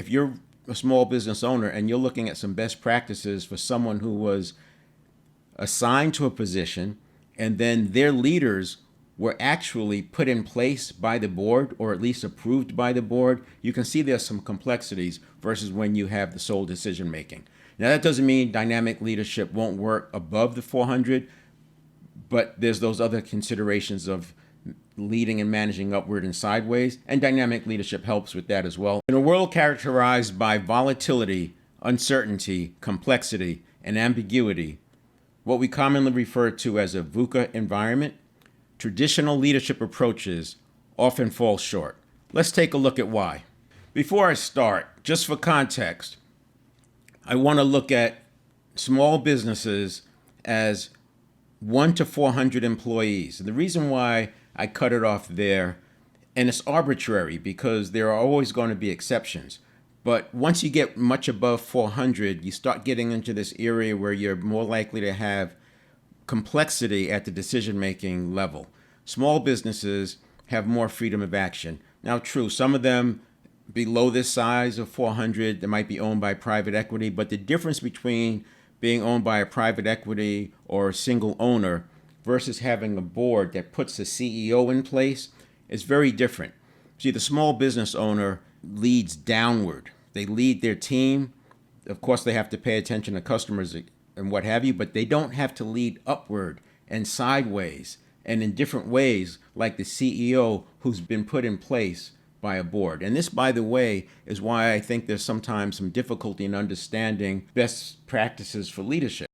If you're a small business owner and you're looking at some best practices for someone who was assigned to a position and then their leaders were actually put in place by the board or at least approved by the board, you can see there's some complexities versus when you have the sole decision making. Now, that doesn't mean dynamic leadership won't work above the 400, but there's those other considerations of leading and managing upward and sideways, and dynamic leadership helps with that as well. In a world characterized by volatility, uncertainty, complexity, and ambiguity, what we commonly refer to as a VUCA environment, traditional leadership approaches often fall short. Let's take a look at why. Before I start, just for context, I want to look at small businesses as 1 to 400 employees. The reason why I cut it off there, and it's arbitrary because there are always going to be exceptions. But once you get much above 400, you start getting into this area where you're more likely to have complexity at the decision-making level. Small businesses have more freedom of action. Now, true, some of them below this size of 400, they might be owned by private equity, but the difference between being owned by a private equity or a single owner versus having a board that puts a CEO in place is very different. See, the small business owner leads downward. They lead their team. Of course, they have to pay attention to customers and what have you, but they don't have to lead upward and sideways and in different ways like the CEO who's been put in place by a board. And this, by the way, is why I think there's sometimes some difficulty in understanding best practices for leadership.